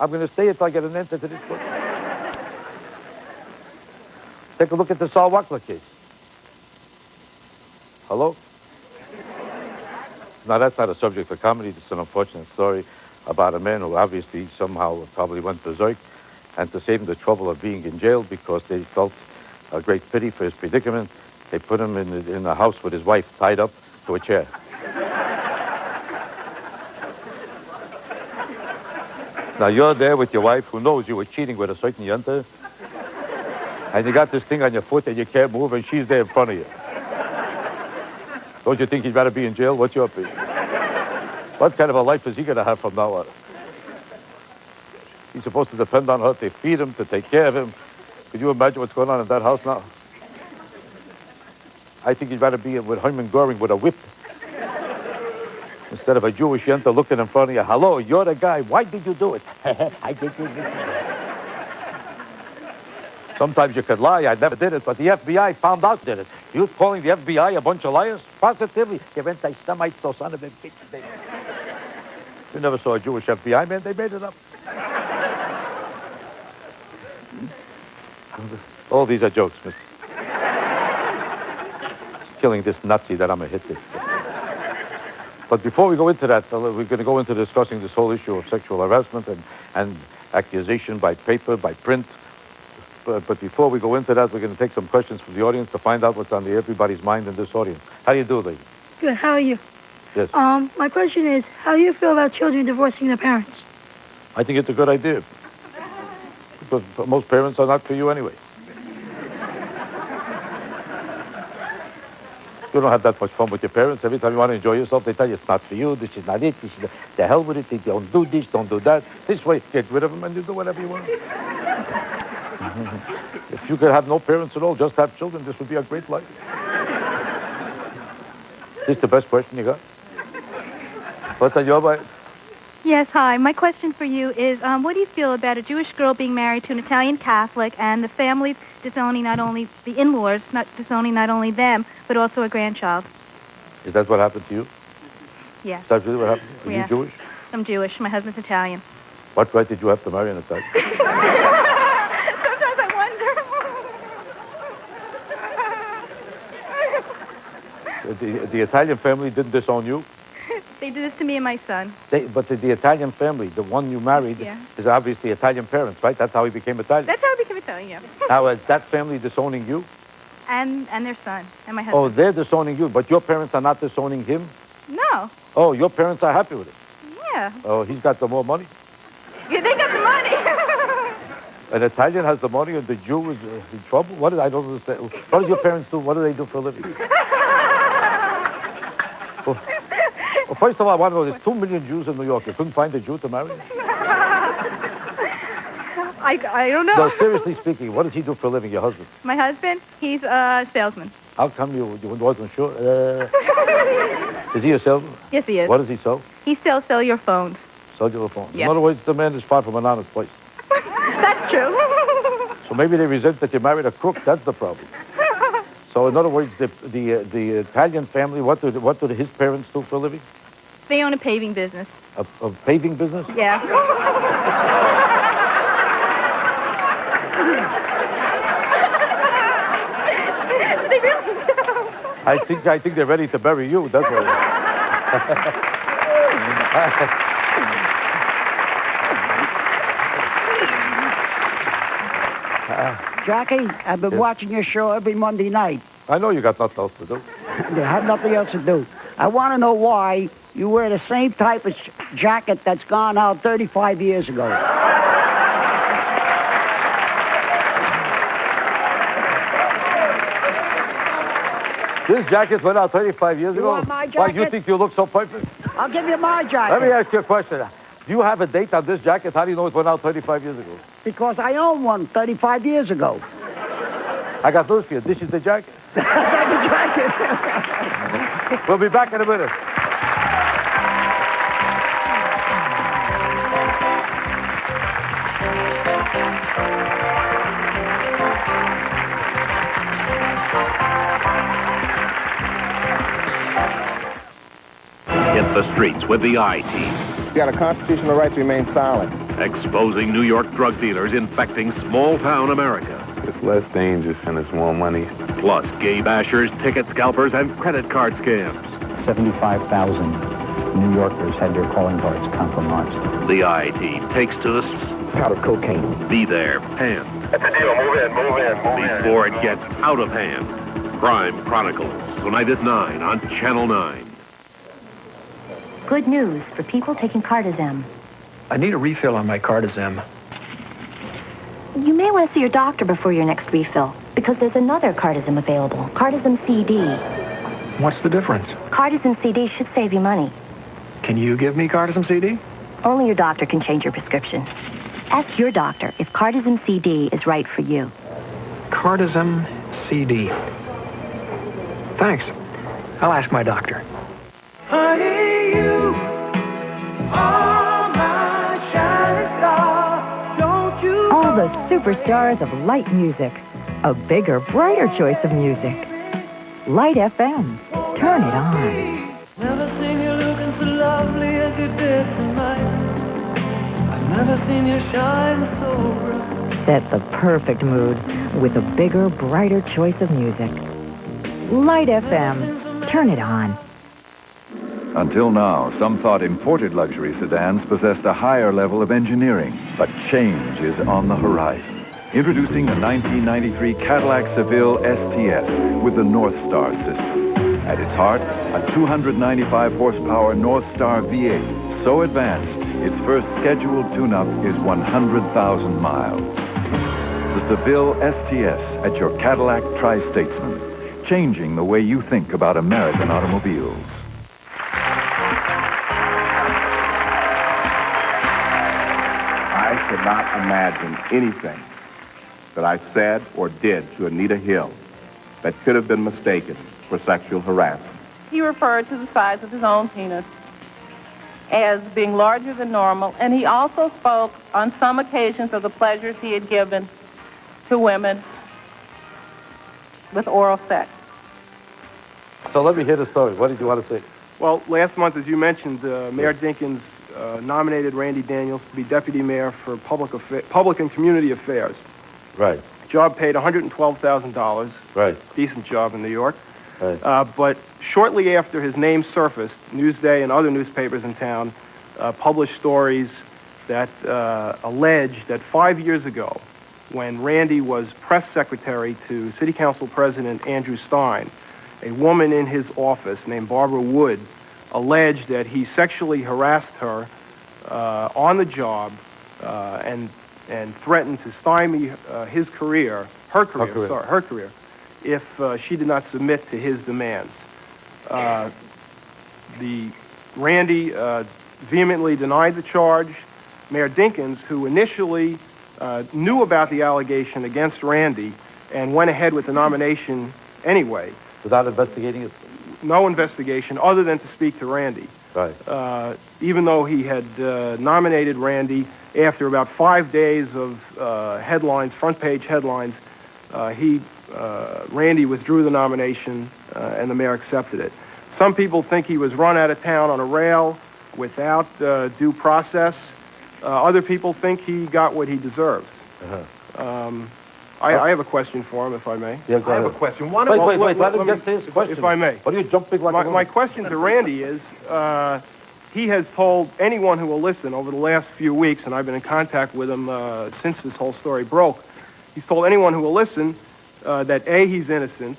I'm going to stay until I get an answer to this question. Take a look at the Salwakla case. Hello? Now, that's not a subject for comedy. It's an unfortunate story about a man who obviously somehow probably went berserk, and to save him the trouble of being in jail because they felt a great pity for his predicament, they put him in the house with his wife tied up to a chair. Now, you're there with your wife who knows you were cheating with a certain yenta, and you got this thing on your foot and you can't move, and she's there in front of you. Don't you think he'd rather be in jail? What's your opinion? What kind of a life is he going to have from now on? He's supposed to depend on her to feed him, to take care of him. Could you imagine what's going on in that house now? I think he'd rather be with Herman Goring with a whip instead of a Jewish yenta looking in front of you. Hello, you're the guy. Why did you do it? I did it. Sometimes you could lie. I never did it, but the FBI found out did it. You calling the FBI a bunch of liars? Positively. You anti-Semites, those son of a bitch. You never saw a Jewish FBI man. They made it up. All these are jokes, mister. Killing this Nazi that I'm a hit this. But before we go into that, we're going to go into discussing this whole issue of sexual harassment and accusation by paper, by print. But before we go into that, we're going to take some questions from the audience to find out what's on everybody's mind in this audience. How do you do, lady? Good. How are you? Yes. My question is, how do you feel about children divorcing their parents? I think it's a good idea. Because most parents are not for you anyway. You don't have that much fun with your parents. Every time you want to enjoy yourself, they tell you it's not for you, this is not it, this is the hell with it, they don't do this, don't do that. This way, get rid of them and you do whatever you want. If you could have no parents at all, just have children, this would be a great life. This is the best question you got? What's on your mind? Yes, hi. My question for you is, what do you feel about a Jewish girl being married to an Italian Catholic and the family disowning not only the in-laws, not disowning not only them, but also a grandchild? Is that what happened to you? Yes. Is that really what happened? Are you Jewish? I'm Jewish. My husband's Italian. What right did you have to marry an Italian? Sometimes I wonder. The Italian family didn't disown you? They did this to me and my son. But the Italian family, the one you married, is obviously Italian parents, right? That's how he became Italian. That's how I became Italian, yeah. Now, is that family disowning you? And their son, and my husband. Oh, they're disowning you, but your parents are not disowning him? No. Oh, your parents are happy with it? Yeah. Oh, he's got the more money? Yeah, they got the money. An Italian has the money and the Jew is in trouble? I don't understand. What do your parents do? What do they do for a living? Well, first of all, I want to know, there's 2 million Jews in New York. You couldn't find a Jew to marry? I don't know. No, seriously speaking, what does he do for a living, your husband? My husband, he's a salesman. How come you wasn't sure? Is he a salesman? Yes, he is. What does he sell? He sells cellular phones. Cellular phones. Yes. In other words, the man is far from an honest place. That's true. So maybe they resent that you married a crook. That's the problem. So in other words, the Italian family, what do his parents do for a living? They own a paving business. A paving business? Yeah. They really do. I think they're ready to bury you. That's what. Jackie, I've been watching your show every Monday night. I know you got nothing else to do. I have nothing else to do. I want to know why you wear the same type of jacket that's gone out 35 years ago. This jacket went out 35 years ago? You want my jacket? Why, you think you look so perfect? I'll give you my jacket. Let me ask you a question. Do you have a date on this jacket? How do you know it went out 35 years ago? Because I owned one 35 years ago. I got news for you. This is the jacket. That's the jacket. We'll be back in a minute. Hit the streets with the I-Team. You got a constitutional right to remain silent. exposing New York drug dealers infecting small-town America. It's less dangerous and it's more money. Plus gay bashers, ticket scalpers, and credit card scams. 75,000 New Yorkers had their calling cards compromised. The I team takes to the Powder cocaine. Be there, hand. That's the deal. Move in, move in, move in. Before it gets out of hand. Crime Chronicles, tonight at 9 on Channel 9. Good news for people taking Cardizem. I need a refill on my Cardizem. You may want to see your doctor before your next refill, because there's another Cardizem available, Cardizem CD. What's the difference? Cardizem CD should save you money. Can you give me Cardizem CD? Only your doctor can change your prescription. Ask your doctor if Cardizem CD is right for you. Cardizem CD. Thanks. I'll ask my doctor. Honey, you are my shining star. Don't you All the superstars of light music. A bigger, brighter choice of music. Light FM. Turn it on. Never seen you looking so lovely as you did tonight. I've never seen you shine so bright. Set the perfect mood with a bigger, brighter choice of music. Light FM. Turn it on. Until now, some thought imported luxury sedans possessed a higher level of engineering, but change is on the horizon. Introducing the 1993 Cadillac Seville STS with the North Star system. At its heart, a 295 horsepower North Star V8, so advanced, its first scheduled tune-up is 100,000 miles. The Seville STS at your Cadillac Tri-Statesman, changing the way you think about American automobiles. I could not imagine anything that I said or did to Anita Hill that could have been mistaken for sexual harassment. He referred to the size of his own penis as being larger than normal, and he also spoke on some occasions of the pleasures he had given to women with oral sex. So let me hear the story. What did you want to say? Well, last month, as you mentioned, Mayor Dinkins nominated Randy Daniels to be deputy mayor for public and community affairs. Right. Job paid $112,000. Right. Decent job in New York. Right. But shortly after his name surfaced, Newsday and other newspapers in town published stories that alleged that 5 years ago, when Randy was press secretary to City Council President Andrew Stein, a woman in his office named Barbara Wood alleged that he sexually harassed her on the job and threatened to stymie her career, if she did not submit to his demands. Randy vehemently denied the charge. Mayor Dinkins, who initially knew about the allegation against Randy and went ahead with the nomination anyway. Without investigating it? No investigation other than to speak to Randy. Right. Even though he had nominated Randy after about 5 days of headlines, front-page headlines, Randy withdrew the nomination and the mayor accepted it. Some people think he was run out of town on a rail without due process. Other people think he got what he deserved. I have a question for him, if I may. Yeah, go ahead. I have a question. Wait, let him get to his question. If I may. What are you jumping like my question to Randy is, he has told anyone who will listen over the last few weeks, and I've been in contact with him since this whole story broke, he's told anyone who will listen that A, he's innocent,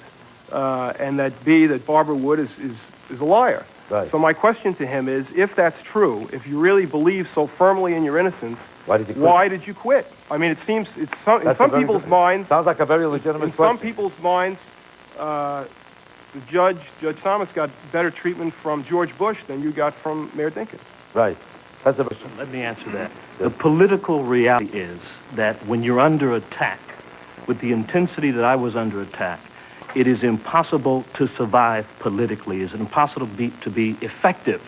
and that B, that Barbara Wood is a liar. Right. So my question to him is, if that's true, if you really believe so firmly in your innocence, why did you quit? I mean, it seems in some people's minds. Sounds like a very legitimate question. In some people's minds, Judge Thomas got better treatment from George Bush than you got from Mayor Dinkins. Right. Let me answer that. The political reality is that when you're under attack, with the intensity that I was under attack, it is impossible to survive politically. It's impossible to be effective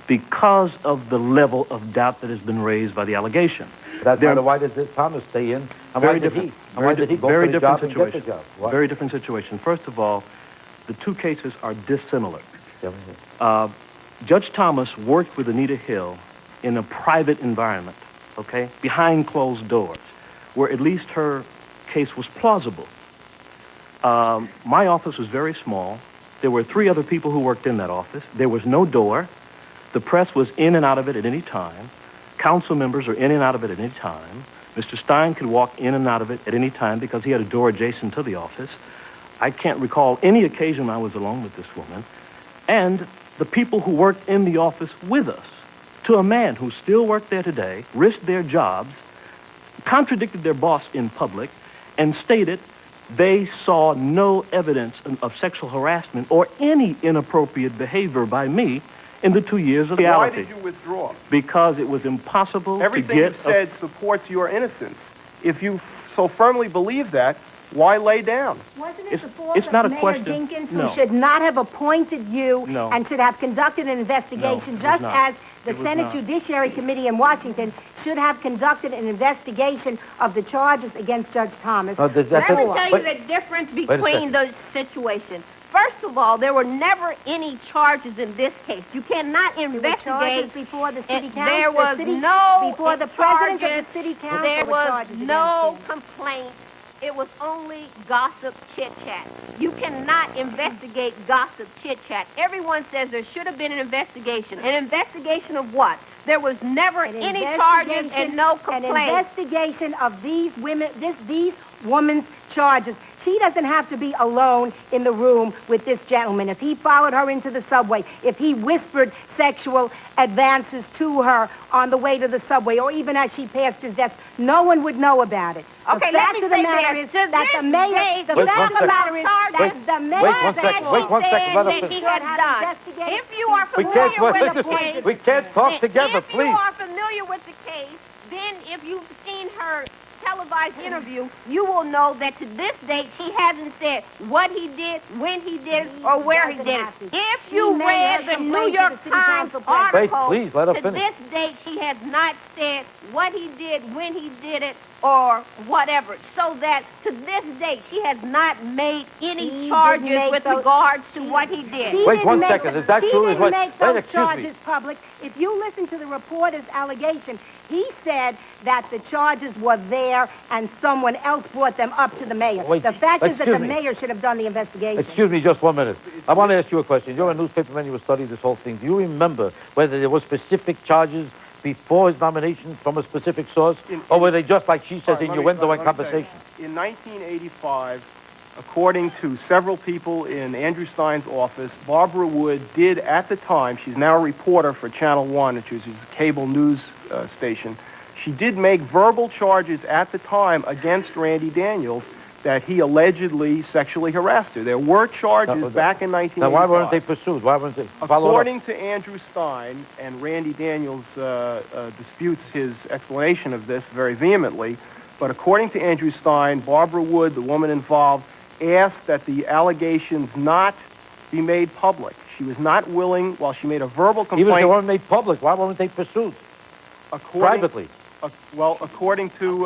because of the level of doubt that has been raised by the allegation. That's why did Thomas stay in? And why did he? And why did he go for the job and get the job? Very different situation. First of all, the two cases are dissimilar. Judge Thomas worked with Anita Hill in a private environment okay, behind closed doors, where at least her case was plausible. My office was very small. There were 3 other people who worked in that office. There was no door. The press was in and out of it at any time. Council members are in and out of it at any time. Mr. Stein could walk in and out of it at any time because he had a door adjacent to the office. I can't recall any occasion I was alone with this woman. And the people who worked in the office with us, to a man who still worked there today, risked their jobs, contradicted their boss in public, and stated they saw no evidence of sexual harassment or any inappropriate behavior by me in the 2 years of reality. Why did you withdraw? Because it was impossible Everything to get... you said supports your innocence. If you so firmly believe that, why lay down? Wasn't it the fault it's not of a Mayor question. Jenkins No. who should not have appointed you No. and should have conducted an investigation, No, just not. as the It was Senate not. Judiciary Committee in Washington should have conducted an investigation of the charges against Judge Thomas? Let me tell you the difference a between second. those situations. First of all, there were never any charges in this case. You cannot investigate. charges before the city council. There was city, no before the charges. president of the city council. There were was charges no against you. complaint. It was only gossip chit-chat. You cannot investigate gossip chit-chat. Everyone says there should have been an investigation. An investigation of what? There was never any charges and no complaint. An investigation of these women, these women's charges. She doesn't have to be alone in the room with this gentleman. If he followed her into the subway, if he whispered sexual advances to her on the way to the subway, or even as she passed his desk, no one would know about it. Okay, the let fact me of the say matter this. is To that this the mayor, day, the Wait fact of the matter is that the mayor Wait one second. Wait one second. Let her that he finish. had done. If you are We familiar can't, with the case, we can't talk together, if please. you are familiar with the case, then if you've seen her televised interview, you will know that to this date she hasn't said what he did, when he did it, or where he did it. If you read the New York Times article, please, let her to finish. this date she has not said what he did, when he did it, or whatever. So that to this date she has not made any charges with regards to what he did. Wait 1 second. Is that true? She didn't make Wait, those excuse me. charges public. If you listen to the reporter's allegation, he said that the charges were there and someone else brought them up to the mayor. Wait, the fact is that the excuse me. mayor should have done the investigation. Excuse me just 1 minute. I want to ask you a question. You're a newspaperman. You studied this whole thing. Do you remember whether there were specific charges before his nomination from a specific source? Or were they just, like she says, innuendo and conversation? In 1985, according to several people in Andrew Stein's office, Barbara Wood did at the time, she's now a reporter for Channel 1, which is a cable news station, she did make verbal charges at the time against Randy Daniels that he allegedly sexually harassed her. There were charges back in 1985. Now, why weren't they pursued? Why weren't they followed According up? to Andrew Stein, and Randy Daniels disputes his explanation of this very vehemently, but according to Andrew Stein, Barbara Wood, the woman involved, asked that the allegations not be made public. She was not willing, while she made a verbal complaint... Even if they weren't made public, why weren't they pursued? Privately. According to...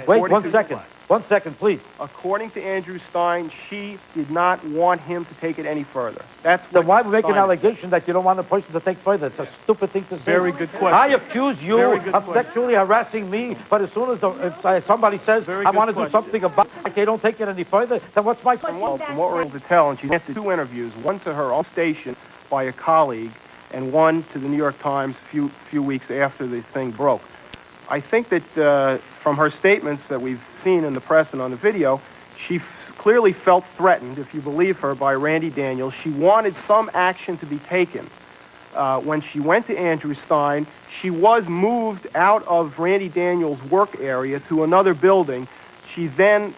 Wait 1 second. 1 second, please. According to Andrew Stein, she did not want him to take it any further. That's Then why make an Stein allegation that you don't want a person to take further? It's a stupid thing to say. Very good question. I accuse you Very good of question. sexually harassing me, but as soon as somebody says, I want to do something about it, they don't take it any further, then what's my... Well, from what we're able to tell, and she answered 2 interviews, one to her own station by a colleague, and one to the New York Times a few weeks after the thing broke. I think that from her statements that we've seen in the press and on the video, she clearly felt threatened, if you believe her, by Randy Daniels. She wanted some action to be taken. When she went to Andrew Stein, she was moved out of Randy Daniels' work area to another building. She then,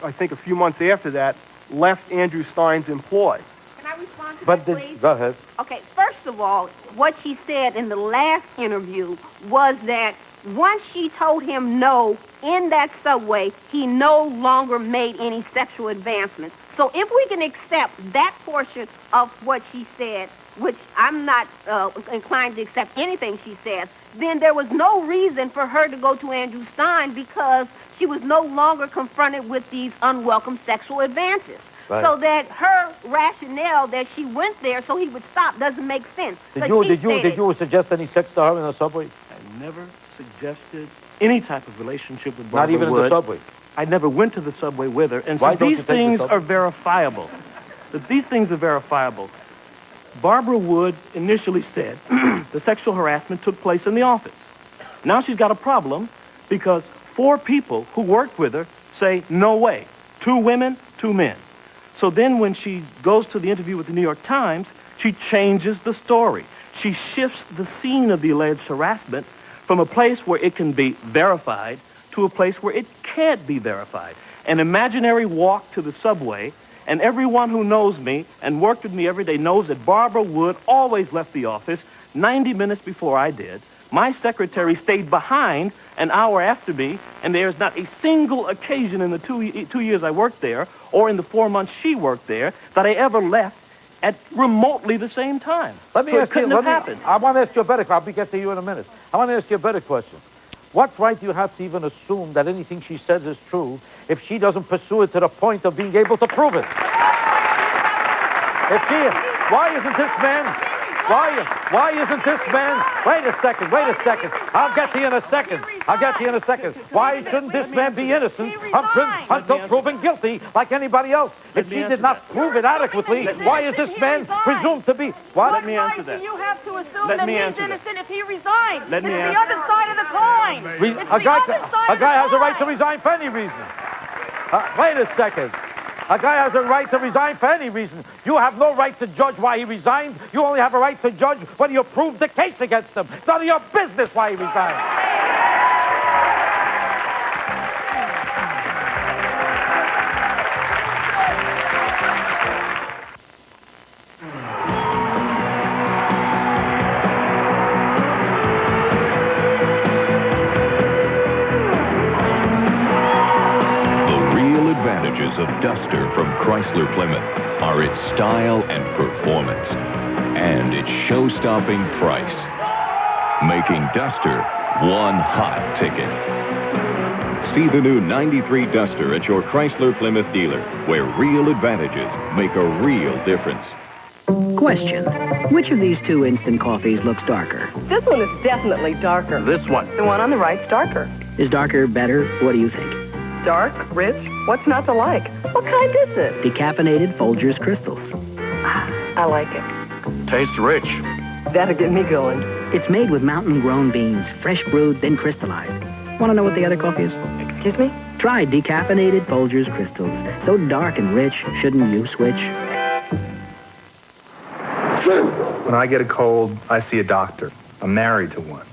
I think a few months after that, left Andrew Stein's employ. Can I respond to that, please? Go ahead. Okay, first of all, what she said in the last interview was that once she told him no in that subway, he no longer made any sexual advancements. So if we can accept that portion of what she said, which I'm not inclined to accept anything she says, then there was no reason for her to go to Andrew Stein because she was no longer confronted with these unwelcome sexual advances. Right. So that her rationale that she went there so he would stop doesn't make sense. Did you suggest any sex to her in the subway? I never suggested any type of relationship with Not Barbara even in Wood. the subway. I never went to the subway with her. And Why so don't you these take the things subway? are verifiable. These things are verifiable. Barbara Wood initially said the sexual harassment took place in the office. Now she's got a problem because 4 people who worked with her say, no way. 2 women, 2 men. So then when she goes to the interview with the New York Times, she changes the story. She shifts the scene of the alleged harassment from a place where it can be verified to a place where it can't be verified. An imaginary walk to the subway, and everyone who knows me and worked with me every day knows that Barbara Wood always left the office 90 minutes before I did. My secretary stayed behind an hour after me, and there's not a single occasion in the 2 years I worked there, or in the 4 months she worked there, that I ever left at remotely the same time. Let me So it ask you, couldn't have happened. I want to ask you a better question. I'll get to you in a minute. I want to ask you a better question. What right do you have to even assume that anything she says is true if she doesn't pursue it to the point of being able to prove it? Why isn't this man... Why isn't this man... Wait a second. I'll get to you in a second. Why shouldn't this man be innocent until proven guilty like anybody else? If she did not prove it adequately, why is this man presumed to be... What? Let me answer that. You have to assume Let that me he's answer that. innocent if he resigns. Let me It's answer- the other side of the coin. A guy has a right to resign for any reason. Wait a second. A guy has a right to resign for any reason. You have no right to judge why he resigned. You only have a right to judge whether you prove the case against him. It's none of your business why he resigned. Of Duster from Chrysler Plymouth are its style and performance and its show-stopping price, making Duster one hot ticket. See the new 93 Duster at your Chrysler Plymouth dealer, where real advantages make a real difference. Question. Which of these 2 instant coffees looks darker? This one is definitely darker. This one. The one on the right's darker. Is darker better? What do you think? Dark, rich, what's not to like? What kind is it? Decaffeinated Folgers Crystals. I like it. Tastes rich. That'll get me going. It's made with mountain-grown beans, fresh brewed, then crystallized. Want to know what the other coffee is? Excuse me? Try decaffeinated Folgers Crystals. So dark and rich, shouldn't you switch? When I get a cold, I see a doctor. I'm married to one.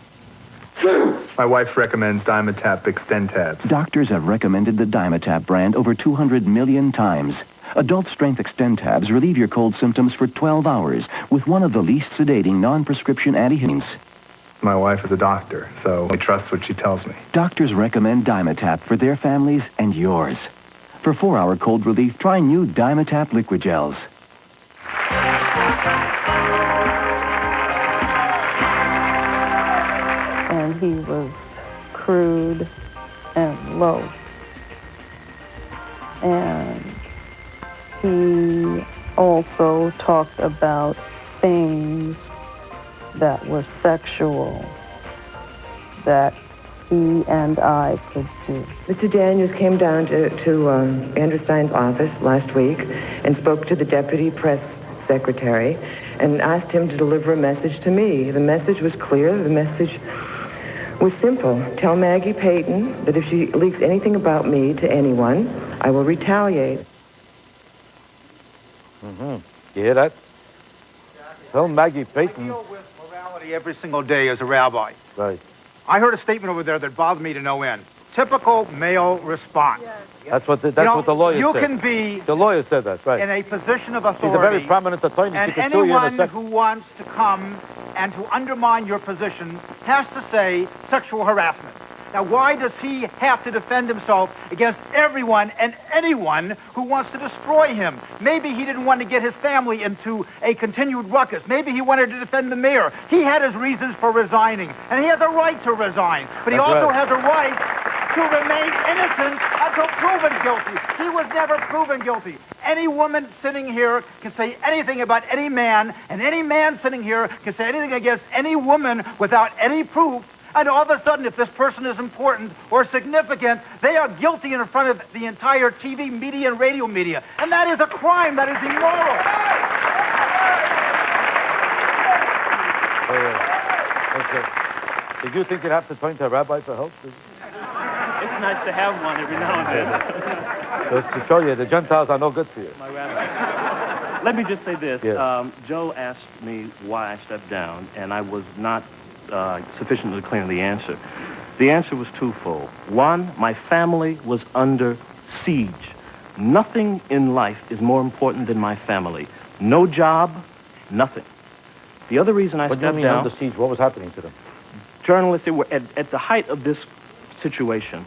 My wife recommends Dimetap Extentabs. Doctors have recommended the Dimetap brand over 200 million times. Adult-strength Extentabs relieve your cold symptoms for 12 hours with one of the least sedating non-prescription antihistamines. My wife is a doctor, so I trust what she tells me. Doctors recommend Dimetap for their families and yours. For 4-hour cold relief, try new Dimetap liquid gels. And he was crude and low. And he also talked about things that were sexual that he and I could do. Mr. Daniels came down to Andrew Stein's office last week and spoke to the deputy press secretary and asked him to deliver a message to me. The message was clear. The message was simple. Tell Maggie Payton that if she leaks anything about me to anyone, I will retaliate. Mm-hmm. You hear that? Tell Maggie Payton. I deal with morality every single day as a rabbi. Right. I heard a statement over there that bothered me to no end. Typical male response. That's what the lawyer said. You can be the lawyer said that, right? in a position of He's authority. a very prominent attorney. And He can sue you in a anyone second. who wants to come and to undermine your position has to say sexual harassment. Now, why does he have to defend himself against everyone and anyone who wants to destroy him? Maybe he didn't want to get his family into a continued ruckus. Maybe he wanted to defend the mayor. He had his reasons for resigning, and he has a right to resign. But he also has a right to remain innocent until proven guilty. He was never proven guilty. Any woman sitting here can say anything about any man, and any man sitting here can say anything against any woman without any proof. And all of a sudden, if this person is important or significant, they are guilty in front of the entire TV media and radio media. And that is a crime. That is immoral. Did you think you'd have to turn to a rabbi for help? It's nice to have one every now and then. Just to show you, the Gentiles are no good for you. My rabbi. Let me just say this. Yeah. Joe asked me why I stepped down, and I was not sufficiently clear in the answer. The answer was twofold. One, my family was under siege. Nothing in life is more important than my family. No job, nothing. The other reason I stepped down... What do you mean under siege? What was happening to them? Journalists, they were at the height of this situation,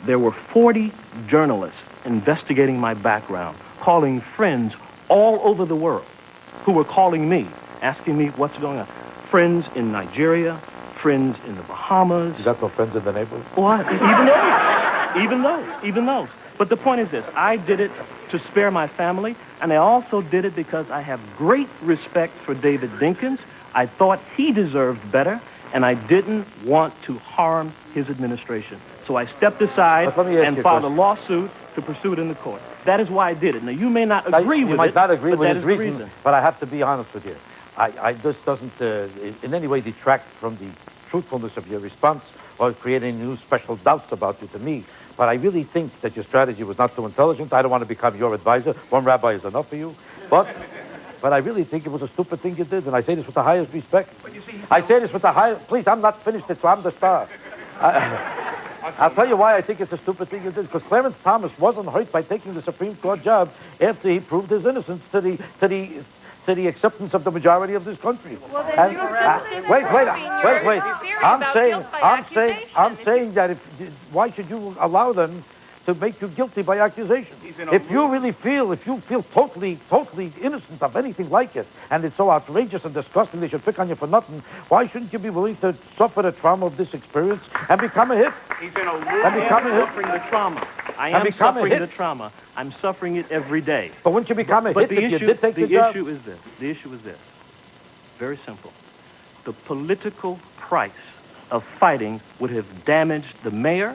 there were 40 journalists investigating my background, calling friends all over the world who were calling me, asking me what's going on. Friends in Nigeria, friends in the Bahamas. You got no friends in the neighborhood? What? Even those. But the point is this, I did it to spare my family, and I also did it because I have great respect for David Dinkins. I thought he deserved better, and I didn't want to harm his administration. So I stepped aside and filed a lawsuit to pursue it in the court. That is why I did it. Now, you may not agree with it, You might not agree with his reason, reason, but I have to be honest with you. This doesn't in any way detract from the truthfulness of your response or create any new special doubts about you to me. But I really think that your strategy was not too intelligent. I don't want to become your advisor. One rabbi is enough for you. But I really think it was a stupid thing you did, and I say this with the highest respect. I say this with the highest... Please, I'm not finished yet, so I'm the star. I'll tell you why I think it's a stupid thing you did. Because Clarence Thomas wasn't hurt by taking the Supreme Court job after he proved his innocence to the acceptance of the majority of this country. Well, then Wait. I'm saying that why should you allow them to make you guilty by accusation? If you feel totally innocent of anything like it, and it's so outrageous and disgusting they should pick on you for nothing, why shouldn't you be willing to suffer the trauma of this experience and become a hit? He's in a suffering the trauma. I am suffering the trauma. I'm suffering it every day. But wouldn't you become a hit if you did take the job? The issue is this. Very simple. The political price of fighting would have damaged the mayor,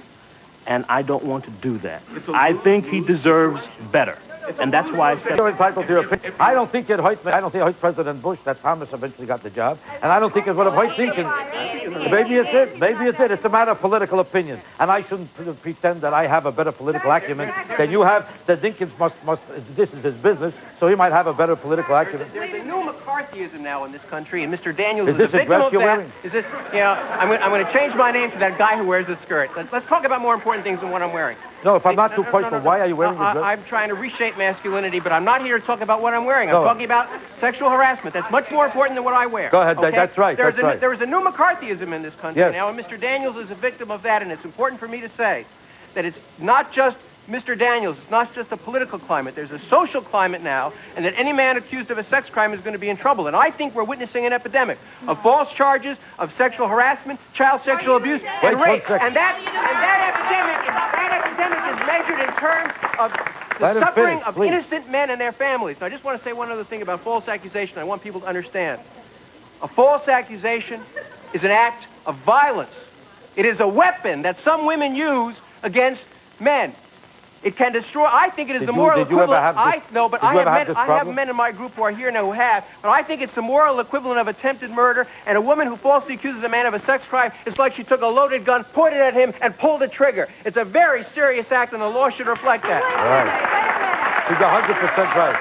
and I don't want to do that. I think he deserves better. And that's why I said... You're entitled to your opinion. I don't think it hurt me. I don't think it hurt President Bush that Thomas eventually got the job. And I don't think it would have hurt Dinkins. Maybe it did. Maybe it did. It's a matter of political opinion. And I shouldn't pretend that I have a better political acumen than you have. That Dinkins must... This is his business, so he might have a better political acumen. There's a new McCarthyism now in this country, and Mr. Daniels is a victim of that. Is this, I'm going to change my name to that guy who wears a skirt. Let's talk about more important things than what I'm wearing. No, if I'm not too personal, why are you wearing the dress? I'm trying to reshape masculinity, but I'm not here to talk about what I'm wearing. I'm talking about sexual harassment. That's much more important than what I wear. Go ahead, okay? That's right. There is a new McCarthyism in this country now, and Mr. Daniels is a victim of that, and it's important for me to say that it's not just Mr. Daniels, it's not just a political climate. There's a social climate now, and that any man accused of a sex crime is going to be in trouble. And I think we're witnessing an epidemic of false charges, of sexual harassment, child sexual abuse, and rape. And that epidemic is measured in terms of the suffering of innocent men and their families. Now, I just want to say one other thing about false accusation. I want people to understand. A false accusation is an act of violence. It is a weapon that some women use against men. It can destroy. I think it is the moral equivalent. I have men in my group who are here now who have, but I think it's the moral equivalent of attempted murder. And a woman who falsely accuses a man of a sex crime, it's like she took a loaded gun, pointed at him, and pulled the trigger. It's a very serious act, and the law should reflect that. Right. He's 100% right.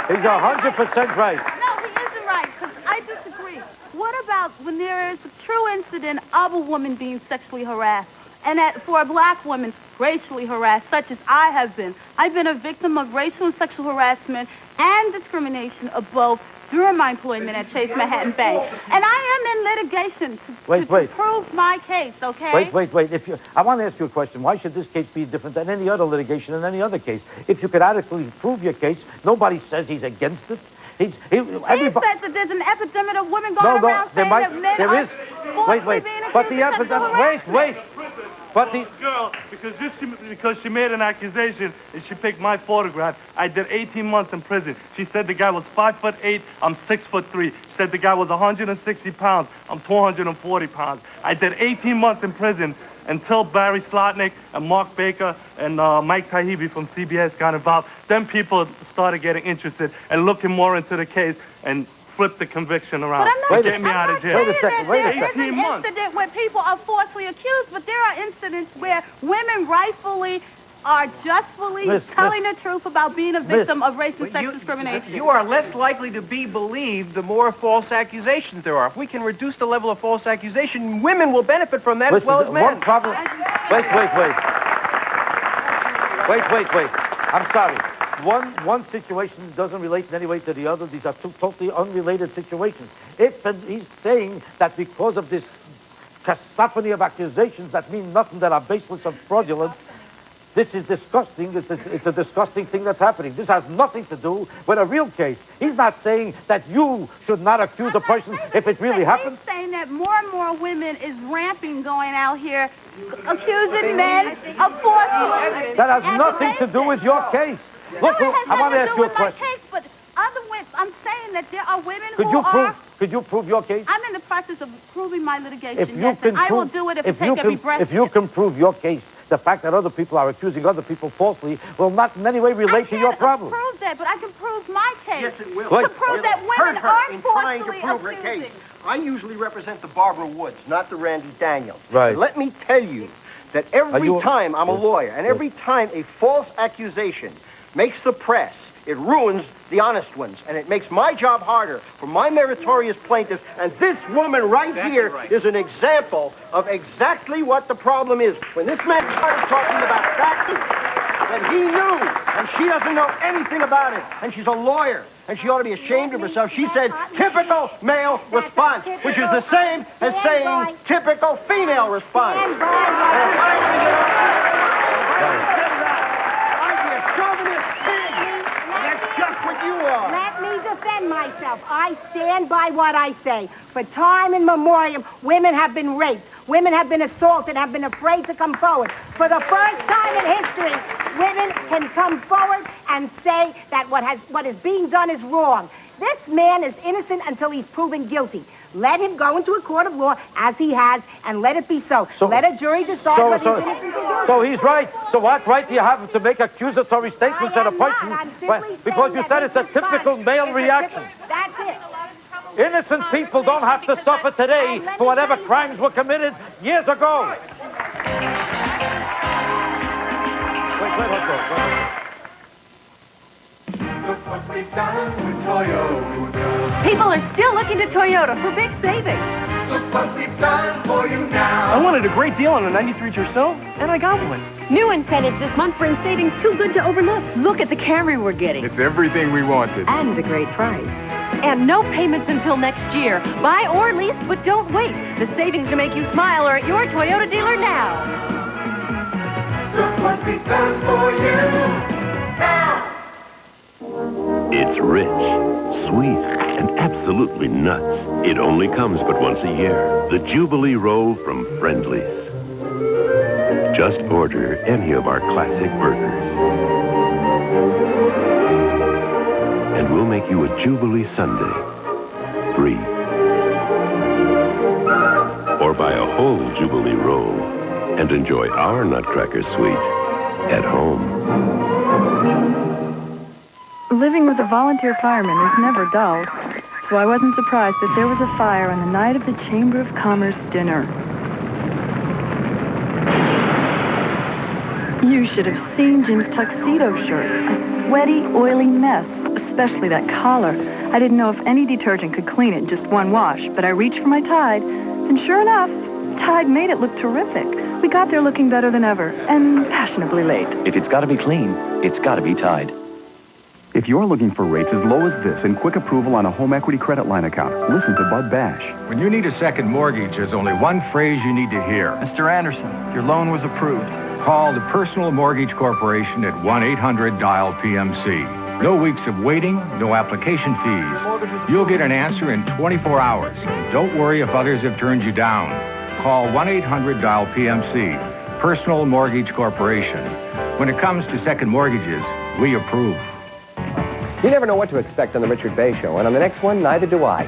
He's 100% right. No, he isn't right, because I disagree. What about when there is a true incident of a woman being sexually harassed? And for a black woman, racially harassed, such as I have been. I've been a victim of racial and sexual harassment and discrimination of both during my employment at Chase Manhattan Bank. And I am in litigation to prove my case, okay? Wait. I want to ask you a question. Why should this case be different than any other litigation in any other case? If you could adequately prove your case, nobody says he's against it. He said that there's an epidemic of women going around saying that men are falsely being accused of sexual harassment. But the girl, because she made an accusation and she picked my photograph, I did 18 months in prison. She said the guy was 5'8", I'm 6'3". She said the guy was 160 pounds, I'm 240 pounds. I did 18 months in prison until Barry Slotnick and Mark Baker and Mike Tahibi from CBS got involved. Then people started getting interested and looking more into the case and flipped the conviction around. But Get me out of jail. There's an incident where people are falsely accused, but there are incidents where women rightfully are justfully telling the truth about being a victim of race and sex discrimination. You are less likely to be believed the more false accusations there are. If we can reduce the level of false accusation, women will benefit from that as well as men. One problem. Wait. I'm sorry. One situation doesn't relate in any way to the other. These are two totally unrelated situations. If he's saying that because of this cacophony of accusations that mean nothing, that are baseless and fraudulent, this is disgusting. It's a disgusting thing that's happening. This has nothing to do with a real case. He's not saying that you should not accuse a person if it really happens. He's saying that more and more women is ramping going out here accusing men of falsehood. That has nothing to do with your case. Look, I want to ask you a question. Case, but other women, I'm saying that there are women who are... Could you prove your case? I'm in the process of proving my litigation, If you can I will prove- do it if if I you take every can- breath. If you can prove your case, the fact that other people are accusing other people falsely will not in any way relate to your problem. I can't prove that, but I can prove my case. Yes, it will. To prove that women are in trying to falsely prove her accusing. case. I usually represent the Barbara Woods, not the Randy Daniels. Right. And let me tell you that every time I'm a lawyer and every time a false accusation makes the press, it ruins the honest ones, and it makes my job harder for my meritorious plaintiffs. And this woman right here is an example of exactly what the problem is. When this man started talking about facts that he knew, and she doesn't know anything about it, and she's a lawyer, and she ought to be ashamed of herself, she said typical male response, which is the same as saying typical female response. Let me defend myself. I stand by what I say. For time immemorial, women have been raped. Women have been assaulted, have been afraid to come forward. For the first time in history, women can come forward and say that what is being done is wrong. This man is innocent until he's proven guilty. Let him go into a court of law as he has, and let it be so. Let a jury decide whether he's innocent or guilty. So he's right. So what right do you have to make accusatory statements at a person? Because you said it's a typical male reaction. That's it. Innocent people don't have to suffer today for whatever crimes were committed years ago. People are still looking to Toyota for big savings. I wanted a great deal on a 93 Tercel, and I got one. New incentives this month bring savings too good to overlook. Look at the Camry we're getting. It's everything we wanted. And a great price. And no payments until next year. Buy or lease, but don't wait. The savings to make you smile are at your Toyota dealer now. Look what we've done for you. It's rich, sweet, and absolutely nuts. It only comes but once a year. The Jubilee Roll from Friendly's. Just order any of our classic burgers. And we'll make you a Jubilee Sundae. Free. Or buy a whole Jubilee Roll and enjoy our Nutcracker Suite at home. Living with a volunteer fireman is never dull, so I wasn't surprised that there was a fire on the night of the Chamber of Commerce dinner. You should have seen Jim's tuxedo shirt, a sweaty, oily mess, especially that collar. I didn't know if any detergent could clean it in just one wash, but I reached for my Tide, and sure enough, Tide made it look terrific. We got there looking better than ever, and fashionably late. If it's got to be clean, it's got to be Tide. If you're looking for rates as low as this and quick approval on a home equity credit line account, listen to Bud Bash. When you need a second mortgage, there's only one phrase you need to hear. Mr. Anderson, your loan was approved. Call the Personal Mortgage Corporation at 1-800-DIAL-PMC. No weeks of waiting, no application fees. You'll get an answer in 24 hours. Don't worry if others have turned you down. Call 1-800-DIAL-PMC. Personal Mortgage Corporation. When it comes to second mortgages, we approve. You never know what to expect on the Richard Bay Show, and on the next one, neither do I.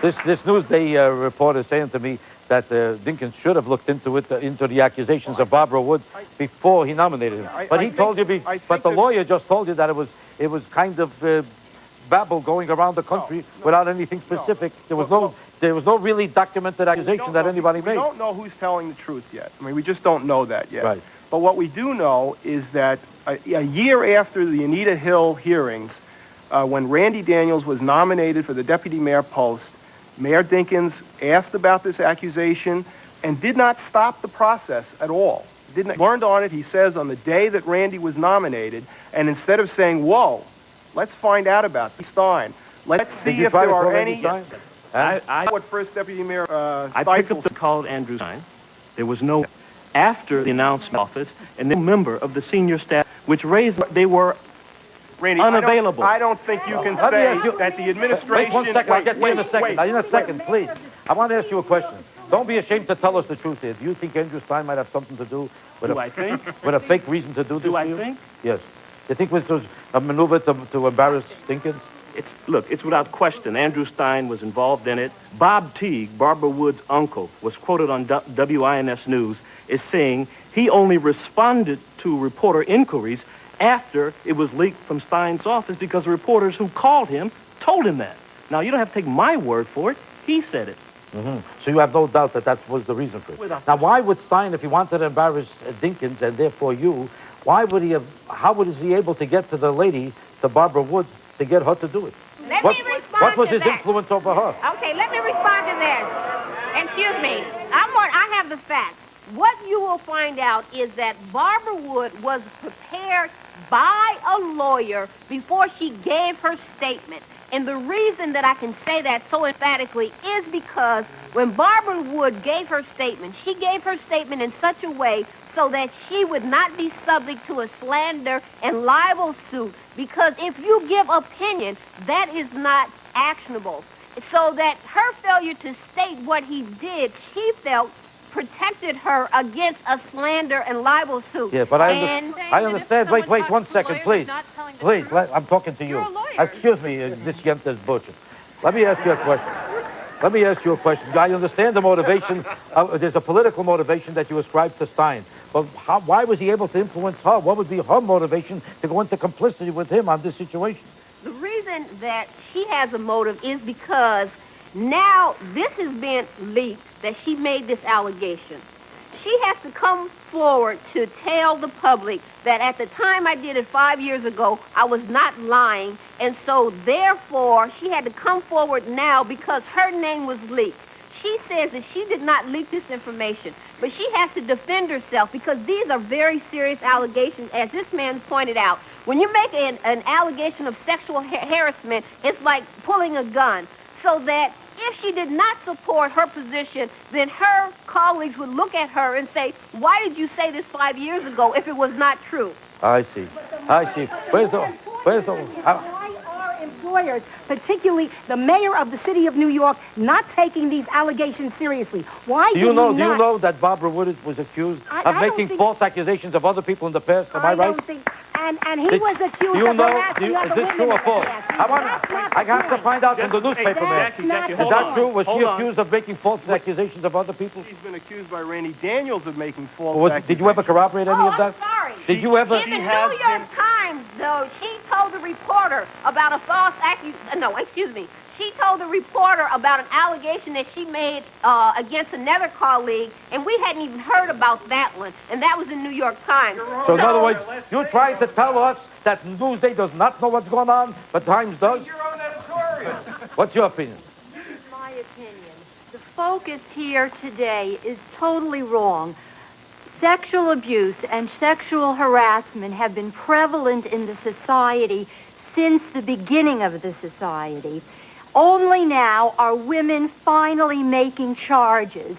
This Newsday reporter is saying to me that Dinkins should have looked into it, into the accusations of Barbara Woods before he nominated him. But he told you, but the lawyer just told you that it was kind of babble going around the country without anything specific. There was no really documented accusation that anybody made. We don't know who's telling the truth yet. I mean, we just don't know that yet. Right. But what we do know is that a year after the Anita Hill hearings, when Randy Daniels was nominated for the deputy mayor post, Mayor Dinkins asked about this accusation and did not stop the process at all. Learned on it, he says, on the day that Randy was nominated, and instead of saying, whoa, let's find out about Stein. Let's see if there are any... What first deputy mayor I picked up the call Andrew Stein. There was no... After the announcement office, and then member of the senior staff, which raised... They were... Randy, unavailable. I don't think you can say that the administration... Wait 1 second, I'll get to you in a second. Now, in a second, please. I want to ask you a question. Don't be ashamed to tell us the truth here. Do you think Andrew Stein might have something to do with with a fake reason to do this? Do I think? Yes. You think this was a maneuver to embarrass Dinkins? Look, it's without question. Andrew Stein was involved in it. Bob Teague, Barbara Wood's uncle, was quoted on WINS News as saying he only responded to reporter inquiries after it was leaked from Stein's office because reporters who called him told him that. Now, you don't have to take my word for it. He said it. Mm-hmm. So you have no doubt that was the reason for it. Now, why would Stein, if he wanted to embarrass Dinkins and therefore you, how was he able to get to the lady, to Barbara Woods, to get her to do it? What was his influence over her? Okay, let me respond to that. Excuse me. I have the facts. What you will find out is that Barbara Wood was prepared by a lawyer before she gave her statement. And the reason that I can say that so emphatically is because when Barbara Wood gave her statement, she gave her statement in such a way so that she would not be subject to a slander and libel suit. Because if you give opinion, that is not actionable. So that her failure to state what he did, she felt protected her against a slander and libel suit. Yeah, but I understand. Wait 1 second, please. Please, I'm talking to you. Excuse me, this Yente's bullshit. Let me ask you a question. I understand the motivation. There's a political motivation that you ascribe to Stein. But why was he able to influence her? What would be her motivation to go into complicity with him on this situation? The reason that she has a motive is because now this has been leaked that she made this allegation. She has to come forward to tell the public that at the time I did it 5 years ago, I was not lying. And so therefore, she had to come forward now because her name was leaked. She says that she did not leak this information, but she has to defend herself because these are very serious allegations, as this man pointed out. When you make an allegation of sexual harassment, it's like pulling a gun. So that if she did not support her position, then her colleagues would look at her and say, why did you say this 5 years ago if it was not true? I see. Where's the employers, particularly the mayor of the city of New York, not taking these allegations seriously? Why do you know that Barbara Wood was accused of making false accusations of other people in the past? Am I right? Don't think, and he was accused of harassing other women. Is this true or false? I have to find out from the newspaper man. Is that true? Was she accused of making false accusations of other people? She's been accused by Randy Daniels of making false accusations. Did you ever corroborate any of that? I'm sorry. Did you ever? In the New York Times, though, she told the reporter about a false accusation. No, excuse me. She told the reporter about an allegation that she made against another colleague, and we hadn't even heard about that one, and that was in New York Times. So in other words, you're trying to tell us that Newsday does not know what's going on, but Times does? Your own editorial. What's your opinion? This is my opinion. The focus here today is totally wrong. Sexual abuse and sexual harassment have been prevalent in the society since the beginning of the society. Only now are women finally making charges.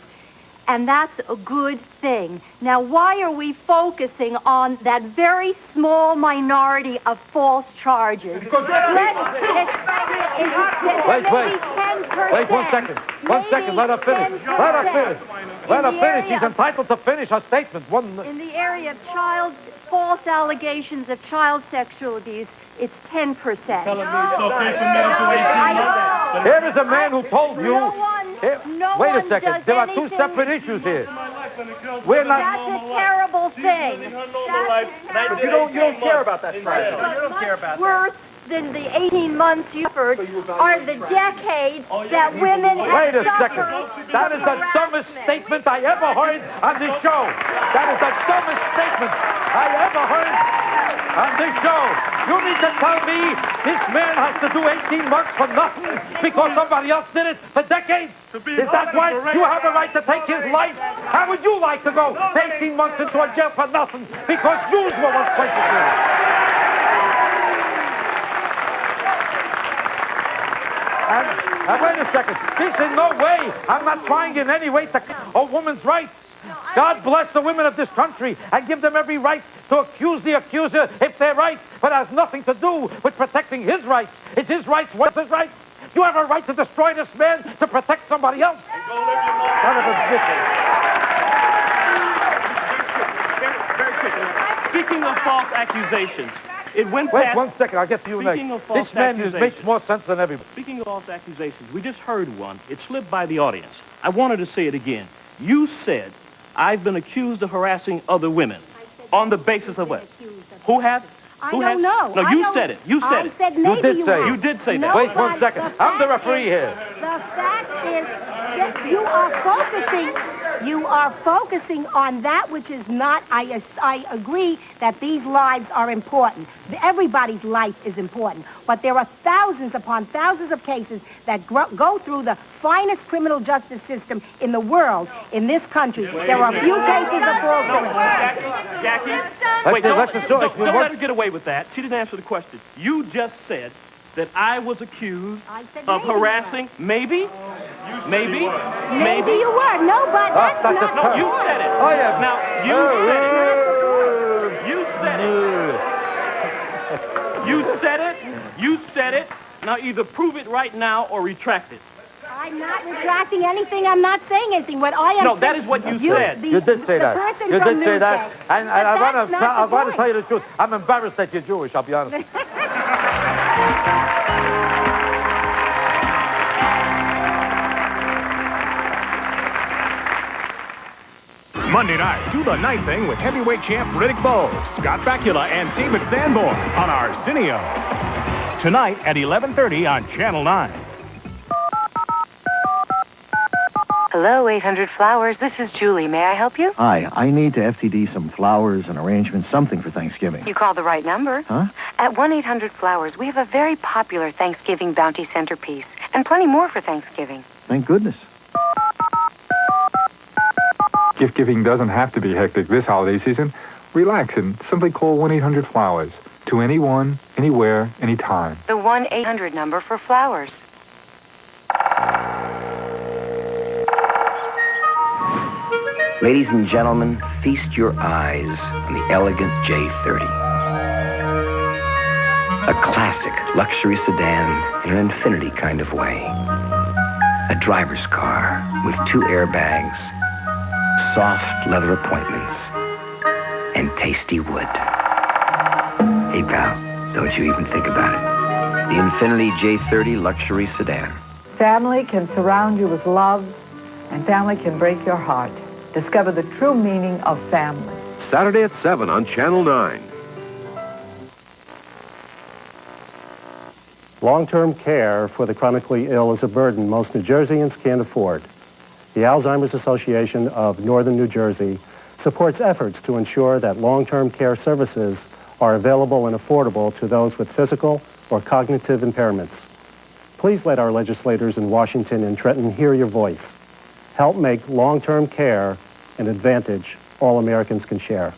and that's a good thing. Now, why are we focusing on that very small minority of false charges? Wait, one second. One second, let her finish. Let her finish. Let her finish. She's entitled to finish her statement. In the area of false allegations of child sexual abuse, it's 10%. Here is a man who told you... Wait a second. There are two separate issues here. We're not... That's a terrible thing. But you don't care about that project. You don't care about that. Worse than the 18 months you suffered are the decades that women have Wait a suffered. second. That is the dumbest statement I ever heard on this show. That is the dumbest statement I ever heard on this show. You mean to tell me this man has to do 18 months for nothing because somebody else did it for decades? Is that why you have a right to take his life? How would you like to go 18 months into a jail for nothing because you were once persecuted? And wait a second. This in no way. I'm not trying in any way to a woman's rights. God bless the women of this country and give them every right to accuse the accuser if they're right, but it has nothing to do with protecting his rights. It's his rights. What's his rights? You have a right to destroy this man to protect somebody else. Son of a bitch. Speaking of false accusations, it went Wait past... 1 second, I'll get to you next. This man makes more sense than everybody. Speaking of false accusations, we just heard one. It slipped by the audience. I wanted to say it again. You said, I've been accused of harassing other women. On the basis of what? Who has? I don't know. No, you said it. You said it. Said maybe you did say it. You did say that. Wait 1 second. I'm the referee here. The fact is that you are focusing on that which is not. I agree that these lives are important. Everybody's life is important. But there are thousands upon thousands of cases that go through the finest criminal justice system in the world, in this country. There are a few cases of falsehood. Jackie, wait, don't let her get away with that. She didn't answer the question. You just said that I was accused of harassing. Maybe? Maybe you were. No, but that's not. No, you said it. Oh, yeah. Now, you said it. You said it. You said it. Now, either prove it right now or retract it. I'm not retracting anything. I'm not saying anything. What I am No, that is what you said. You did say that. You did say that. And I want to tell you the truth. I'm embarrassed that you're Jewish, I'll be honest. Monday night, do the night thing with heavyweight champ Riddick Bowe, Scott Bakula, and David Sanborn on Arsenio. Tonight at 11:30 on Channel 9. Hello, 800 Flowers. This is Julie. May I help you? Hi, I need to FTD some flowers and arrangements, something for Thanksgiving. You called the right number. Huh? At 1-800 Flowers, we have a very popular Thanksgiving bounty centerpiece and plenty more for Thanksgiving. Thank goodness. Gift giving doesn't have to be hectic this holiday season. Relax and simply call 1-800-Flowers to anyone, anywhere, anytime. The 1-800 number for flowers. Ladies and gentlemen, feast your eyes on the elegant J30. A classic luxury sedan in an infinity kind of way. A driver's car with 2 airbags, soft leather appointments, and tasty wood. Hey, pal, don't you even think about it. The Infiniti J30 luxury sedan. Family can surround you with love, and family can break your heart. Discover the true meaning of family. Saturday at 7 on Channel 9. Long-term care for the chronically ill is a burden most New Jerseyans can't afford. The Alzheimer's Association of Northern New Jersey supports efforts to ensure that long-term care services are available and affordable to those with physical or cognitive impairments. Please let our legislators in Washington and Trenton hear your voice. Help make long-term care an advantage all Americans can share.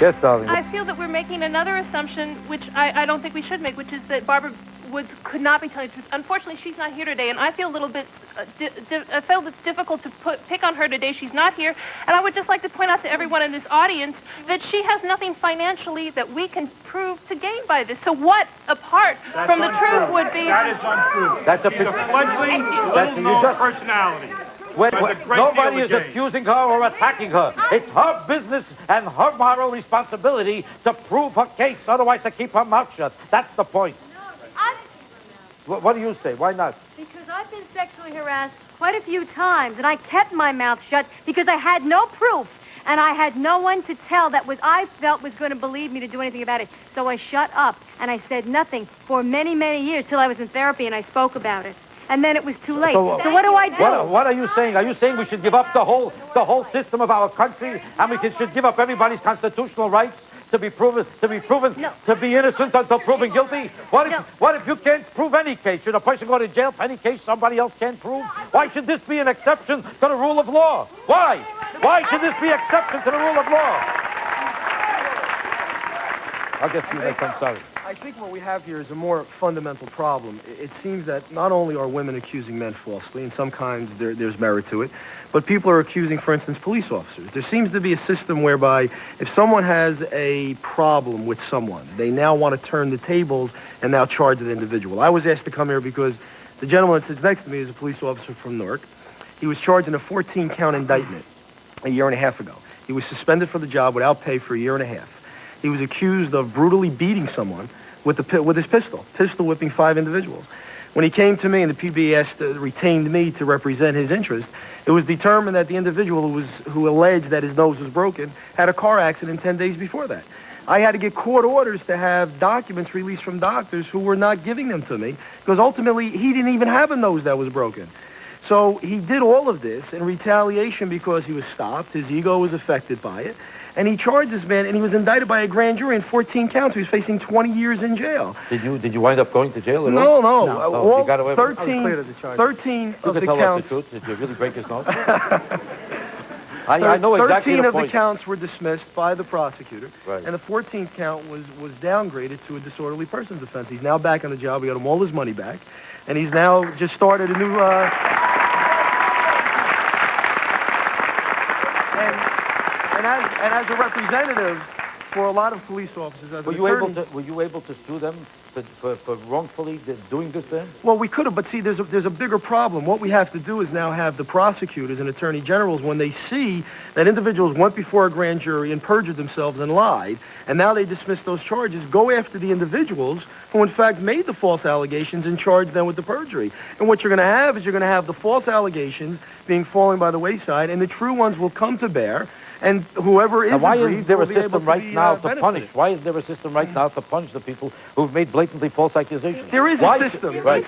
Yes, darling. I feel that we're making another assumption, which I don't think we should make, which is that Barbara Woods could not be telling the truth. Unfortunately, she's not here today, and I feel a little bit, I feel it's difficult to pick on her today. She's not here, and I would just like to point out to everyone in this audience that she has nothing financially that we can prove to gain by this. So what, apart from the truth, would be... That is untrue. That's a She's a fledgling, little-known personality. Nobody is accusing her or attacking her. It's her business and her moral responsibility to prove her case, otherwise to keep her mouth shut. That's the point. What do you say? Why not? Because I've been sexually harassed quite a few times, and I kept my mouth shut because I had no proof, and I had no one to tell that I felt was going to believe me to do anything about it. So I shut up, and I said nothing for many, many years till I was in therapy, and I spoke about it. And then it was too late. So what do I do? What are you saying? Are you saying we should give up the whole system of our country, and we should give up everybody's constitutional rights to be proven to be innocent until proven guilty? What if you can't prove any case? Should a person go to jail for any case somebody else can't prove? Why should this be an exception to the rule of law? Why? Why should this be an exception to the rule of law? I'll get you next. I'm sorry. I think what we have here is a more fundamental problem. It seems that not only are women accusing men falsely, in some kinds there's merit to it, but people are accusing, for instance, police officers. There seems to be a system whereby if someone has a problem with someone, they now want to turn the tables and now charge the individual. I was asked to come here because the gentleman that sits next to me is a police officer from Newark. He was charged in a 14-count indictment a year and a half ago. He was suspended from the job without pay for a year and a half. He was accused of brutally beating someone with his pistol whipping 5 individuals. When he came to me and the PB retained me to represent his interest, it was determined that the individual who alleged that his nose was broken had a car accident 10 days before that. I had to get court orders to have documents released from doctors who were not giving them to me because ultimately he didn't even have a nose that was broken. So he did all of this in retaliation because he was stopped. His ego was affected by it. And he charged this man, and he was indicted by a grand jury in 14 counts. He was facing 20 years in jail. Did you wind up going to jail at all? No. All you got away 13 of the counts. The truth. Did you really break his nose? I know exactly 13 the of the counts were dismissed by the prosecutor, right. And the 14th count was downgraded to a disorderly persons offense. He's now back on the job. We got him all his money back, and he's now just started a new... And as a representative for a lot of police officers, were you able to sue them for wrongfully doing this to him? Well, we could have, but see, there's a bigger problem. What we have to do is now have the prosecutors and attorney generals, when they see that individuals went before a grand jury and perjured themselves and lied, and now they dismiss those charges, go after the individuals who in fact made the false allegations and charge them with the perjury. And what you're going to have is you're going to have the false allegations being falling by the wayside, and the true ones will come to bear. And whoever is why aggrieved isn't there will a be able system to right be, now to benefited. punish? Why isn't there a system right now to punish the people who've made blatantly false accusations? There is a system. Right.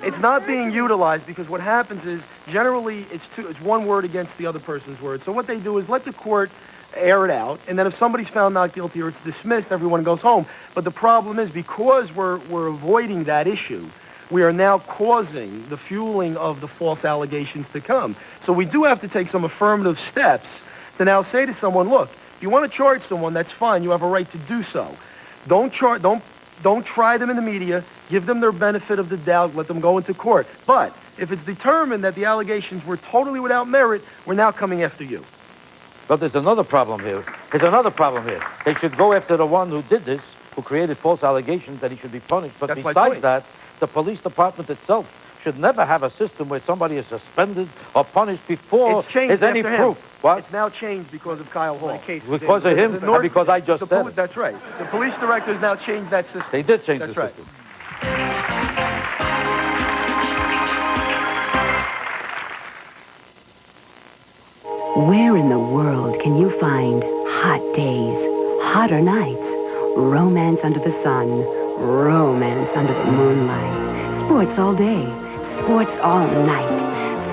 It's not being utilized because what happens is generally it's one word against the other person's word. So what they do is let the court air it out, and then if somebody's found not guilty or it's dismissed, everyone goes home. But the problem is because we're avoiding that issue, we are now causing the fueling of the false allegations to come. So we do have to take some affirmative steps to now say to someone, look, if you want to charge someone, that's fine. You have a right to do so. Don't try them in the media. Give them their benefit of the doubt. Let them go into court. But if it's determined that the allegations were totally without merit, we're now coming after you. But there's another problem here. They should go after the one who did this, who created false allegations, that he should be punished. But besides that, the police department itself should never have a system where somebody is suspended or punished before there's any proof. What? It's now changed because of Kyle Hall. Because of him, and because I just said it. That's right. The police director has now changed that system. They did change the system. Where in the world can you find hot days, hotter nights, romance under the sun, romance under the moonlight, sports all day, sports all night,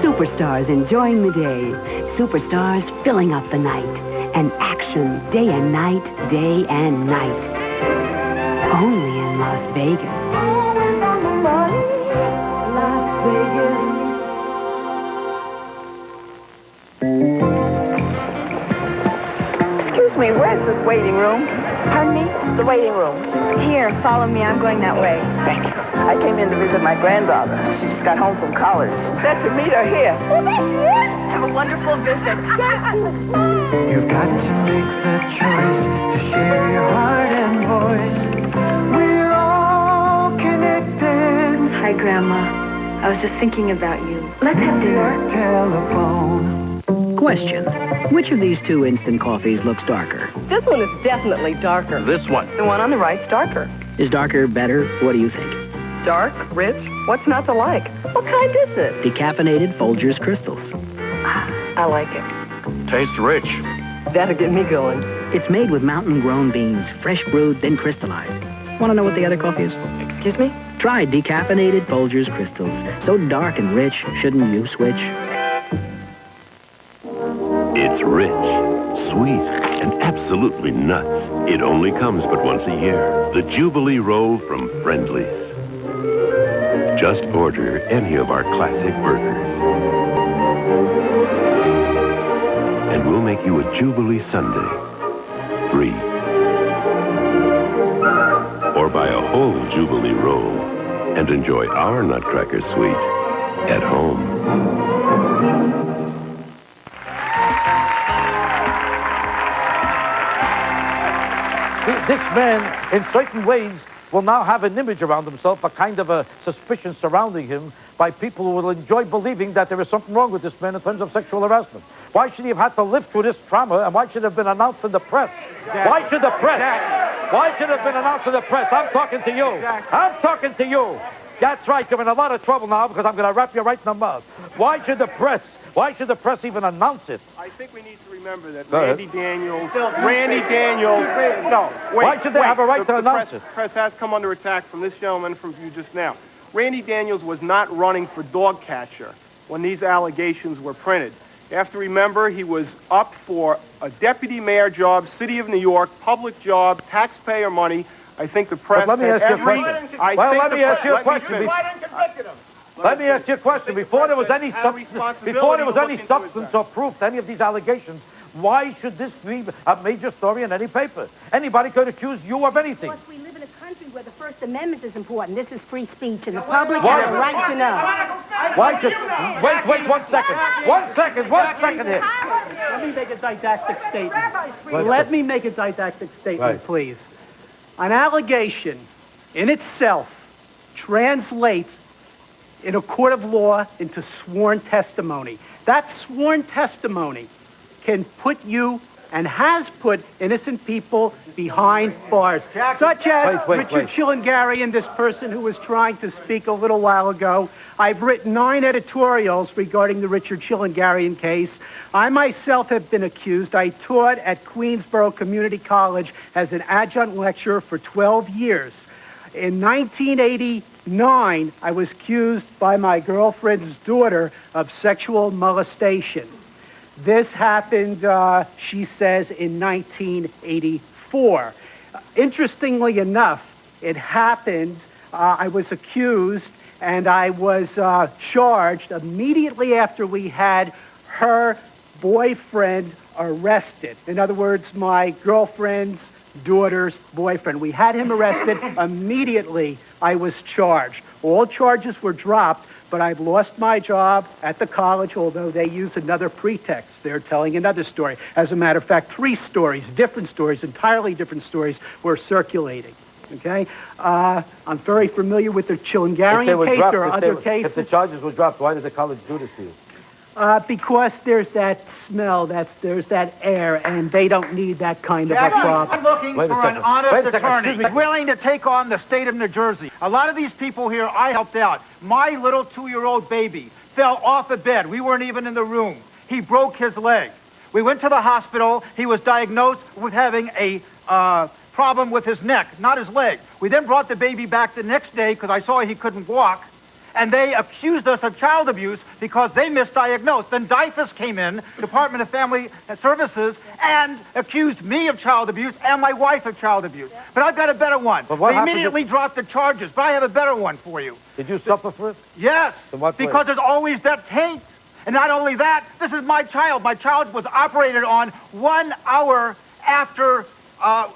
superstars enjoying the day, superstars filling up the night, and action day and night, day and night. Only in Las Vegas. Las Vegas. Excuse me, where's this waiting room. Pardon me? The waiting room. Here, follow me. I'm going that way. Thank you. I came in to visit my granddaughter. She just got home from college. Said to meet her here. Oh, there she is. Have a wonderful visit. You've got to make the choice to share your heart and voice. We're all connected. Hi, Grandma. I was just thinking about you. Let's have dinner. Telephone. Question. Which of these two instant coffees looks darker? This one is definitely darker. This one. The one on the right's darker. Is darker better? What do you think? Dark, rich, what's not to like? What kind is it? Decaffeinated Folgers Crystals. I like it. Tastes rich. That'll get me going. It's made with mountain-grown beans, fresh brewed, then crystallized. Want to know what the other coffee is? Excuse me? Try decaffeinated Folgers Crystals. So dark and rich, shouldn't you switch? It's rich, sweet, and absolutely nuts. It only comes but once a year. The Jubilee Roll from Friendly's. Just order any of our classic burgers. And we'll make you a Jubilee Sundae. Free. Or buy a whole Jubilee roll and enjoy our Nutcracker Suite at home. This man, in certain ways, will now have an image around himself, a kind of a suspicion surrounding him by people who will enjoy believing that there is something wrong with this man in terms of sexual harassment. Why should he have had to live through this trauma, and why should it have been announced in the press? Why should the press? Why should it have been announced in the press? I'm talking to you. I'm talking to you. That's right. You're in a lot of trouble now because I'm going to wrap you right in the mouth. Why should the press even announce it? I think we need to remember that Go ahead. Randy Daniels, no, wait. Why should they have a right to announce it? The press has come under attack from this gentleman from you just now. Randy Daniels was not running for dog catcher when these allegations were printed. You have to remember he was up for a deputy mayor job, city of New York, public job, taxpayer money. I think the press Let me ask you a question. Let me ask you a question. Let me ask you a question. Before there was any substance or proof to any of these allegations, why should this be a major story in any paper? Anybody could accuse you of anything. Because we live in a country where the First Amendment is important. This is free speech, and the public has a right to know. Why just wait 1 second. 1 second. 1 second here. Let me make a didactic statement. Let me make a didactic statement, please. An allegation in itself translates in a court of law into sworn testimony. That sworn testimony can put you and has put innocent people behind bars, such as Richard Chilingarian, this person who was trying to speak a little while ago. I've written 9 editorials regarding the Richard Chilingarian case. I myself have been accused. I taught at Queensborough Community College as an adjunct lecturer for 12 years. In 1989, I was accused by my girlfriend's daughter of sexual molestation. This happened, she says, in 1984. Interestingly enough, it happened, I was accused, and I was charged immediately after we had her boyfriend arrested. In other words, my girlfriend's daughter's boyfriend. We had him arrested. Immediately, I was charged. All charges were dropped, but I've lost my job at the college, although they use another pretext. They're telling another story. As a matter of fact, 3 stories, different stories, entirely different stories, were circulating. Okay? I'm very familiar with the Chilingarian case. There are other cases. If the charges were dropped, why did the college do this to you? Because there's that smell, there's that air, and they don't need that kind of a problem. I'm looking for an honest attorney willing to take on the state of New Jersey. A lot of these people here I helped out. My little 2-year-old baby fell off a bed. We weren't even in the room. He broke his leg. We went to the hospital. He was diagnosed with having a problem with his neck, not his leg. We then brought the baby back the next day because I saw he couldn't walk. And they accused us of child abuse because they misdiagnosed. Then DIFUS came in, Department of Family Services, and accused me of child abuse and my wife of child abuse. But I've got a better one. They immediately dropped the charges, but I have a better one for you. Did you suffer for it? Yes, In what way? because there's always that taint. And not only that, this is my child. My child was operated on 1 hour after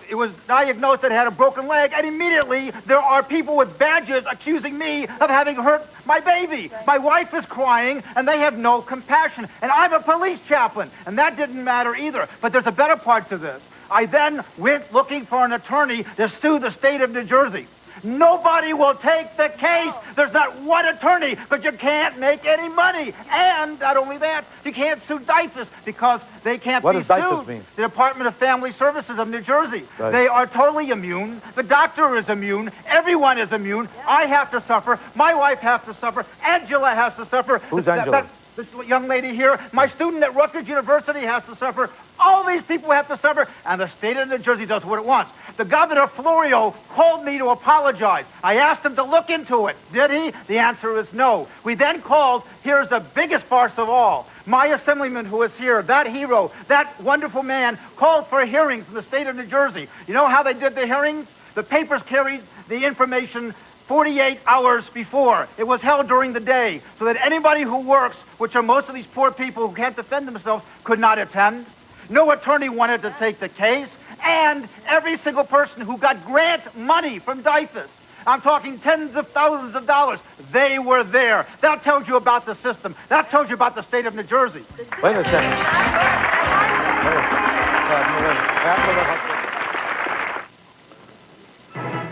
it was diagnosed that it had a broken leg, and immediately there are people with badges accusing me of having hurt my baby. My wife is crying, and they have no compassion. And I'm a police chaplain, and that didn't matter either. But there's a better part to this. I then went looking for an attorney to sue the state of New Jersey. Nobody will take the case. There's not one attorney, because you can't make any money. And not only that, you can't sue DIFUS because they can't What be does DIFUS sued. mean? The Department of Family Services of New Jersey. Right. They are totally immune. The doctor is immune. Everyone is immune. I have to suffer. My wife has to suffer. Angela has to suffer. Who's Angela? This young lady here, my student at Rutgers University has to suffer. All these people have to suffer, and the state of New Jersey does what it wants. The governor, Florio, called me to apologize. I asked him to look into it. Did he? The answer is no. We then called, here's the biggest farce of all. My assemblyman who is here, that hero, that wonderful man, called for hearings in the state of New Jersey. You know how they did the hearings? The papers carried the information 48 hours before. It was held during the day, so that anybody who works, which are most of these poor people who can't defend themselves, could not attend. No attorney wanted to take the case, and every single person who got grant money from DIFUS, I'm talking tens of thousands of dollars, they were there. That tells you about the system. That tells you about the state of New Jersey. Wait a second.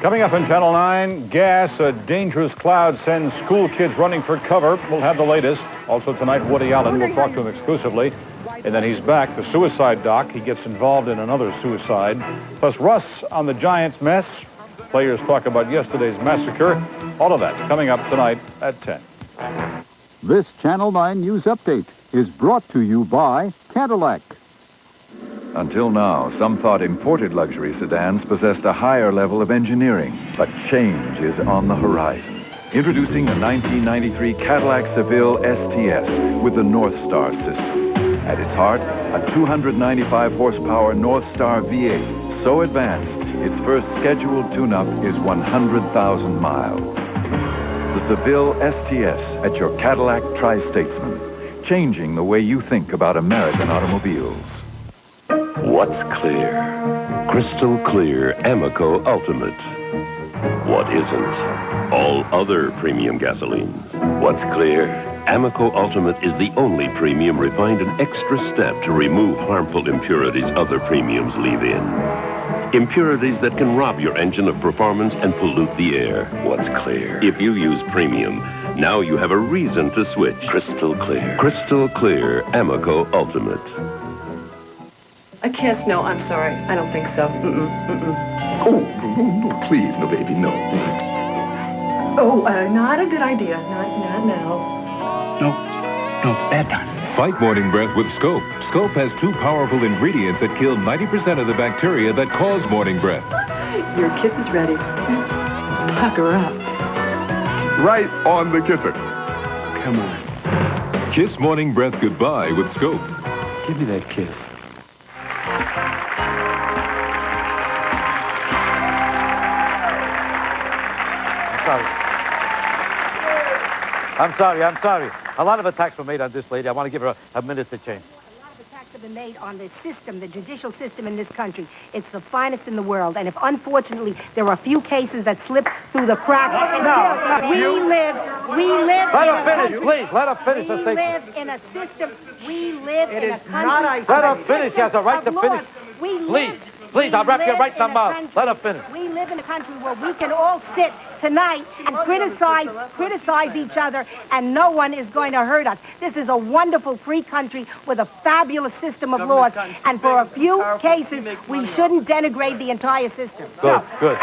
Coming up on Channel 9, gas, a dangerous cloud sends school kids running for cover. We'll have the latest. Also tonight, Woody Allen. We'll talk to him exclusively. And then he's back, the suicide doc. He gets involved in another suicide. Plus Russ on the Giants' mess. Players talk about yesterday's massacre. All of that coming up tonight at 10. This Channel 9 News Update is brought to you by Cadillac. Until now, some thought imported luxury sedans possessed a higher level of engineering, but change is on the horizon. Introducing the 1993 Cadillac Seville STS with the North Star system. At its heart, a 295 horsepower North Star V8, so advanced, its first scheduled tune-up is 100,000 miles. The Seville STS at your Cadillac Tri-Statesman, changing the way you think about American automobiles. What's clear? Crystal clear Amoco Ultimate. What isn't? All other premium gasolines. What's clear? Amoco Ultimate is the only premium refined an extra step to remove harmful impurities other premiums leave in. Impurities that can rob your engine of performance and pollute the air. What's clear? If you use premium, now you have a reason to switch. Crystal clear. Crystal clear Amoco Ultimate. A kiss? No, I'm sorry. I don't think so. Oh, no, please, no, baby, no. Oh, not a good idea. Not now. No, bad time. Fight morning breath with Scope. Scope has 2 powerful ingredients that kill 90% of the bacteria that cause morning breath. Your kiss is ready. Pucker up. Right on the kisser. Come on. Kiss morning breath goodbye with Scope. Give me that kiss. I'm sorry. A lot of attacks were made on this lady. I want to give her a minute to change. Have been made on the system, the judicial system in this country. It's the finest in the world. And if, unfortunately, there are a few cases that slip through the cracks, we live. Let her finish, please. Let her finish her statement. We live in a system. We live in a country. Let her finish. She has a right to finish. Please, I'll wrap you right in the mouth. Let her finish. We live in a country where we can all sit tonight and criticize each other, and no one is going to hurt us. This is a wonderful free country with a fabulous system of laws, and for a few cases, we shouldn't denigrate the entire system. Good.